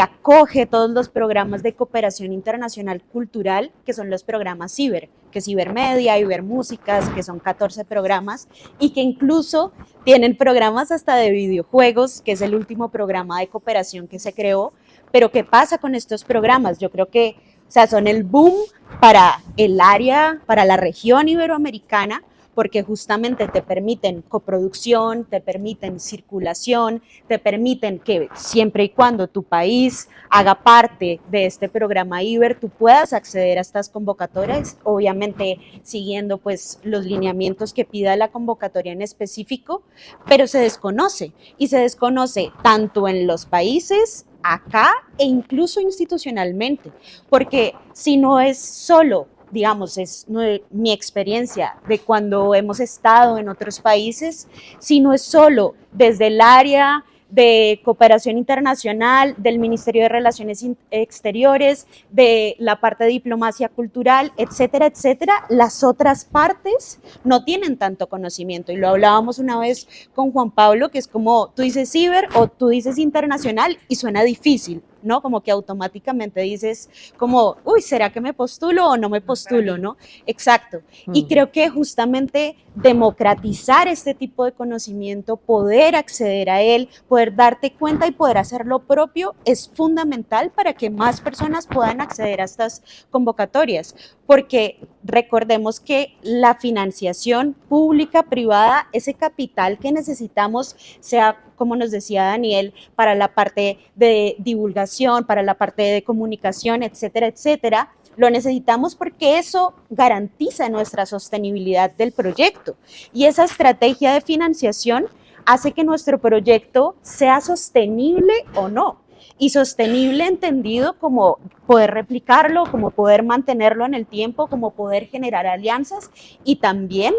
acoge todos los programas de cooperación internacional cultural, que son los programas Iber, que es Ibermedia, Ibermúsicas, que son 14 programas, y que incluso tienen programas hasta de videojuegos, que es el último programa de cooperación que se creó, Pero ¿qué pasa con estos programas? Yo creo que, o sea, son el boom para el área, para la región iberoamericana, porque justamente te permiten coproducción, te permiten circulación, te permiten que siempre y cuando tu país haga parte de este programa IBER, tú puedas acceder a estas convocatorias, obviamente siguiendo pues los lineamientos que pida la convocatoria en específico, pero se desconoce, y se desconoce tanto en los países acá e incluso institucionalmente, porque si no es solo, digamos, es mi experiencia de cuando hemos estado en otros países, si no es solo desde el área de cooperación internacional, del Ministerio de Relaciones Exteriores, de la parte de diplomacia cultural, etcétera, etcétera, las otras partes no tienen tanto conocimiento. Y lo hablábamos una vez con Juan Pablo, que es como tú dices ciber o tú dices internacional y suena difícil, ¿no? Como que automáticamente dices como, uy, ¿será que me postulo o no me postulo, no? Exacto. Y creo que justamente democratizar este tipo de conocimiento, poder acceder a él, poder darte cuenta y poder hacer lo propio es fundamental para que más personas puedan acceder a estas convocatorias, porque recordemos que la financiación pública, privada, ese capital que necesitamos, sea como nos decía Daniel, para la parte de divulgación, para la parte de comunicación, etcétera, etcétera, lo necesitamos porque eso garantiza nuestra sostenibilidad del proyecto. Y esa estrategia de financiación hace que nuestro proyecto sea sostenible o no. Y sostenible entendido como poder replicarlo, como poder mantenerlo en el tiempo, como poder generar alianzas y también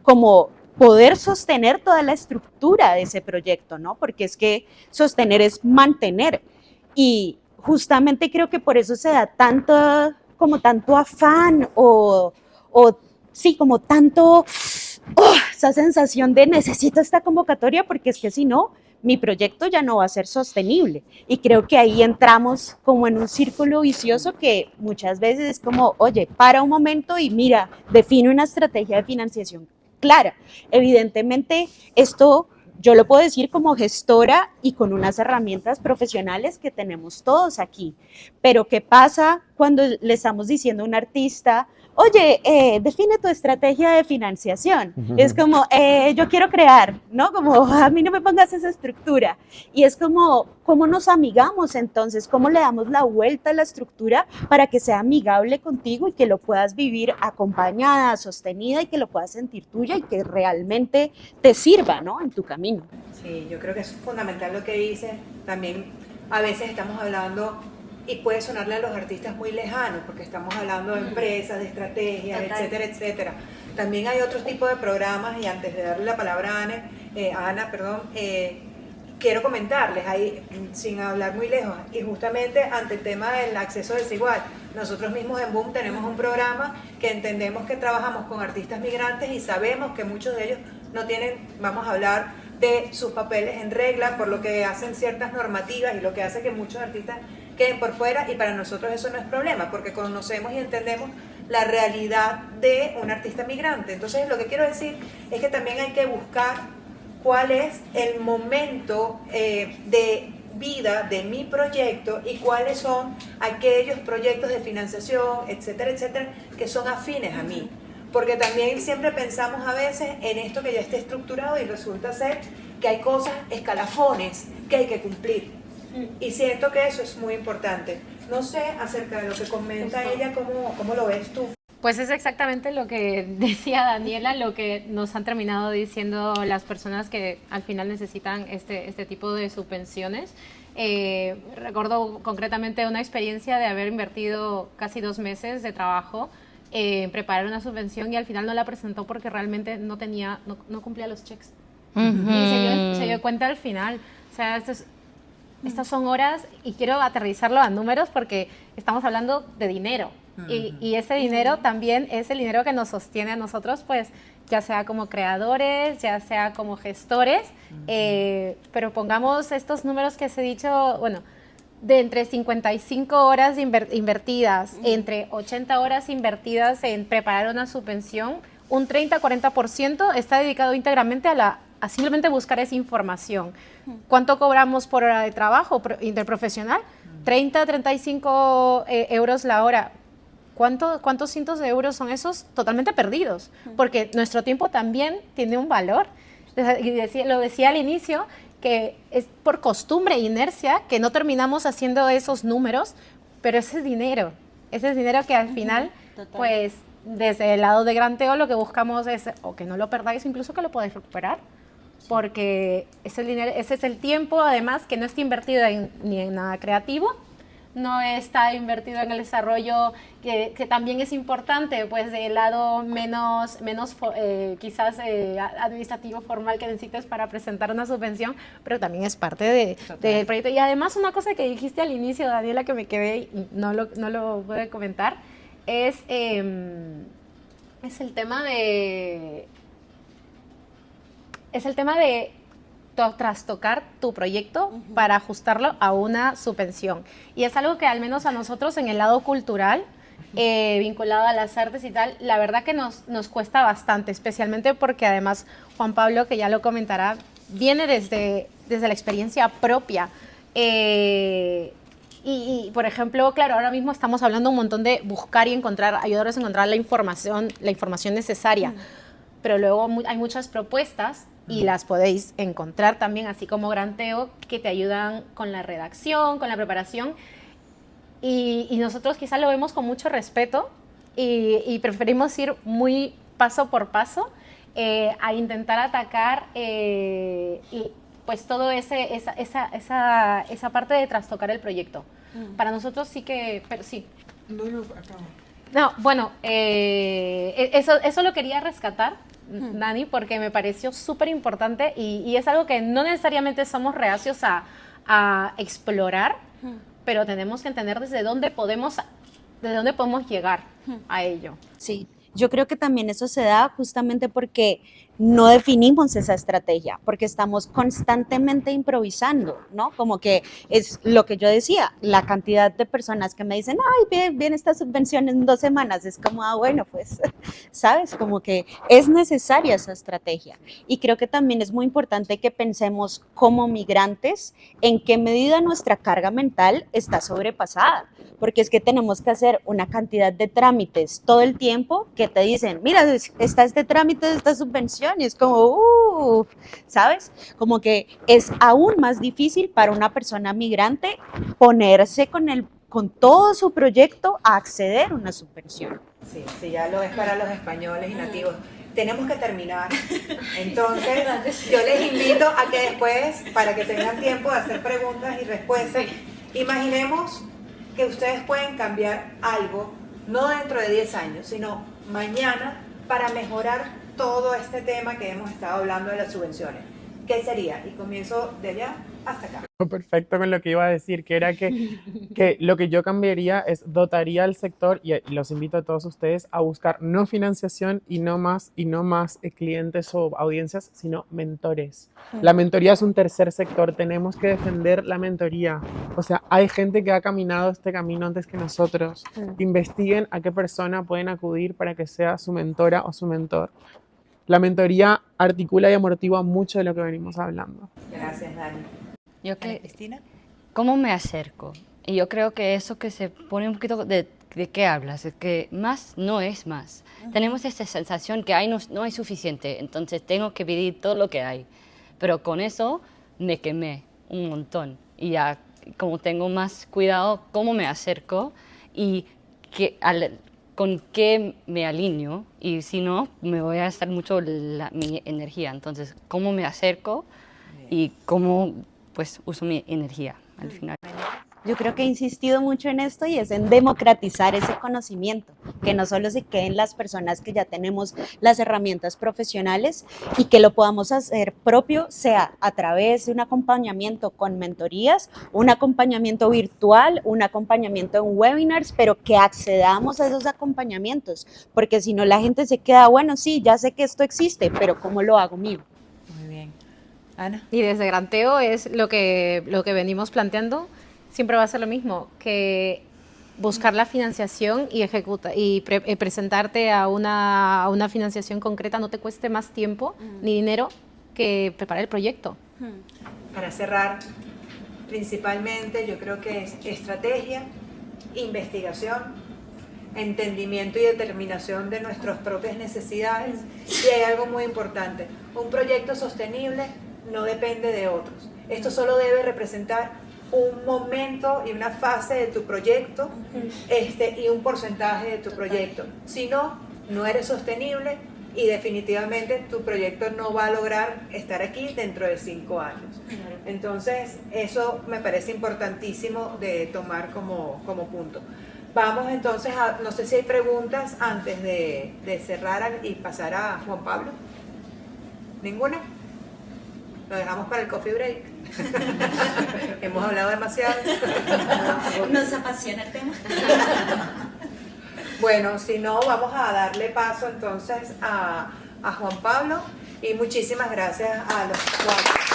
como poder sostener toda la estructura de ese proyecto, ¿no? Porque es que sostener es mantener. Y justamente creo que por eso se da tanto afán o sí, como tanto, esa sensación de necesito esta convocatoria porque es que si no, mi proyecto ya no va a ser sostenible. Y creo que ahí entramos como en un círculo vicioso que muchas veces es como, oye, para un momento y mira, define una estrategia de financiación clara. Evidentemente, esto yo lo puedo decir como gestora y con unas herramientas profesionales que tenemos todos aquí. Pero ¿qué pasa cuando le estamos diciendo a un artista, oye, define tu estrategia de financiación? Es como, yo quiero crear, ¿no? Como, a mí no me pongas esa estructura. Y es como, ¿cómo nos amigamos entonces? ¿Cómo le damos la vuelta a la estructura para que sea amigable contigo y que lo puedas vivir acompañada, sostenida y que lo puedas sentir tuya y que realmente te sirva, ¿no? En tu camino. Sí, yo creo que es fundamental lo que dice. También a veces estamos hablando y puede sonarle a los artistas muy lejanos porque estamos hablando de empresas, de estrategias, etcétera, etcétera. También hay otros tipos de programas y antes de darle la palabra a Ana, quiero comentarles ahí, sin hablar muy lejos, y justamente ante el tema del acceso desigual, nosotros mismos en Boom tenemos un programa que entendemos que trabajamos con artistas migrantes y sabemos que muchos de ellos no tienen, vamos a hablar de sus papeles en regla, por lo que hacen ciertas normativas y lo que hace que muchos artistas queden por fuera, y para nosotros eso no es problema, porque conocemos y entendemos la realidad de un artista migrante. Entonces lo que quiero decir es que también hay que buscar cuál es el momento de vida de mi proyecto y cuáles son aquellos proyectos de financiación, etcétera, etcétera, que son afines a mí. Porque también siempre pensamos a veces en esto que ya está estructurado y resulta ser que hay cosas, escalafones que hay que cumplir. Y siento que eso es muy importante. No sé acerca de lo que comenta ella, ¿cómo lo ves tú? Pues es exactamente lo que decía Daniela, lo que nos han terminado diciendo las personas que al final necesitan este tipo de subvenciones. Recuerdo concretamente una experiencia de haber invertido casi 2 meses de trabajo en preparar una subvención y al final no la presentó porque realmente no cumplía los cheques. Y se dio cuenta al final. O sea, estas son horas y quiero aterrizarlo a números porque estamos hablando de dinero. Y ese dinero también es el dinero que nos sostiene a nosotros, pues ya sea como creadores, ya sea como gestores, pero pongamos estos números que os he dicho, bueno, de entre 55 horas invertidas, entre 80 horas invertidas en preparar una subvención, un 30-40% está dedicado íntegramente a simplemente buscar esa información. ¿Cuánto cobramos por hora de trabajo interprofesional? 30, 35 euros la hora. ¿Cuántos cientos de euros son esos? Totalmente perdidos, porque nuestro tiempo también tiene un valor. Y lo decía al inicio, que es por costumbre e inercia que no terminamos haciendo esos números, pero ese es dinero que al final, pues desde el lado de Granteo lo que buscamos es o que no lo perdáis, incluso que lo podáis recuperar, porque ese es el tiempo además que no está invertido ni en nada creativo, no está invertido en el desarrollo que también es importante, pues del lado menos quizás administrativo formal que necesites para presentar una subvención, pero también es parte del proyecto. Y además una cosa que dijiste al inicio, Daniela, que me quedé y no lo pude comentar, es el tema de trastocar tu proyecto para ajustarlo a una subvención. Y es algo que al menos a nosotros en el lado cultural, vinculado a las artes y tal, la verdad que nos cuesta bastante, especialmente porque además Juan Pablo, que ya lo comentará, viene desde la experiencia propia. Y, por ejemplo, claro, ahora mismo estamos hablando un montón de buscar y ayudarles a encontrar la información necesaria, pero luego hay muchas propuestas y las podéis encontrar también, así como Granteo, que te ayudan con la redacción, con la preparación. Y nosotros quizás lo vemos con mucho respeto y preferimos ir muy paso por paso a intentar atacar pues todo esa parte de trastocar el proyecto. Para nosotros sí que, pero sí. No, bueno, eso lo quería rescatar, Dani, porque me pareció súper importante y es algo que no necesariamente somos reacios a explorar, pero tenemos que entender desde dónde podemos llegar a ello. Sí, yo creo que también eso se da justamente porque no definimos esa estrategia, porque estamos constantemente improvisando, ¿no? Como que es lo que yo decía, la cantidad de personas que me dicen, ay, bien esta subvención en 2 semanas, es como, bueno, pues, ¿sabes? Como que es necesaria esa estrategia. Y creo que también es muy importante que pensemos como migrantes en qué medida nuestra carga mental está sobrepasada, porque es que tenemos que hacer una cantidad de trámites todo el tiempo que te dicen, mira, está este trámite de esta subvención, y es como, ¿sabes? Como que es aún más difícil para una persona migrante ponerse con todo su proyecto a acceder a una subvención. Sí, ya lo es para los españoles y nativos. Tenemos que terminar. Entonces, yo les invito a que después, para que tengan tiempo de hacer preguntas y respuestas, imaginemos que ustedes pueden cambiar algo, no dentro de 10 años, sino mañana, para mejorar todo este tema que hemos estado hablando de las subvenciones. ¿Qué sería? Y comienzo de allá hasta acá. Perfecto con lo que iba a decir, que era que lo que yo cambiaría es dotaría al sector, y los invito a todos ustedes a buscar no financiación y no más clientes o audiencias, sino mentores. La mentoría es un tercer sector, tenemos que defender la mentoría. O sea, hay gente que ha caminado este camino antes que nosotros. Investiguen a qué persona pueden acudir para que sea su mentora o su mentor. La mentoría articula y amortigua mucho de lo que venimos hablando. Gracias, Dani. ¿Cristina? ¿Cómo me acerco? Y yo creo que eso que se pone un poquito de qué hablas, es que más no es más. Tenemos esta sensación que no hay suficiente, entonces tengo que pedir todo lo que hay. Pero con eso me quemé un montón. Y ya como tengo más cuidado cómo me acerco y con qué me alineo, y si no, me voy a gastar mucho mi energía. Entonces, ¿cómo me acerco y cómo pues uso mi energía al final? Yo creo que he insistido mucho en esto y es en democratizar ese conocimiento, que no solo se queden las personas que ya tenemos las herramientas profesionales y que lo podamos hacer propio, sea a través de un acompañamiento con mentorías, un acompañamiento virtual, un acompañamiento en webinars, pero que accedamos a esos acompañamientos, porque si no la gente se queda, bueno, sí, ya sé que esto existe, pero ¿cómo lo hago mío? Muy bien. Ana. Y desde Granteo es lo que venimos planteando. Siempre va a ser lo mismo, que buscar la financiación y presentarte a una financiación concreta no te cueste más tiempo ni dinero que preparar el proyecto. Para cerrar, principalmente yo creo que es estrategia, investigación, entendimiento y determinación de nuestras propias necesidades. Y hay algo muy importante, un proyecto sostenible no depende de otros. Esto solo debe representar un momento y una fase de tu proyecto y un porcentaje de tu proyecto. Si no, no eres sostenible y definitivamente tu proyecto no va a lograr estar aquí dentro de 5 años. Entonces, eso me parece importantísimo de tomar como punto. Vamos entonces a, no sé si hay preguntas antes de cerrar y pasar a Juan Pablo. ¿Ninguna? Lo dejamos para el coffee break. Hemos hablado demasiado. Nos apasiona el tema. Bueno, si no, vamos a darle paso entonces a Juan Pablo y muchísimas gracias a los cuatro.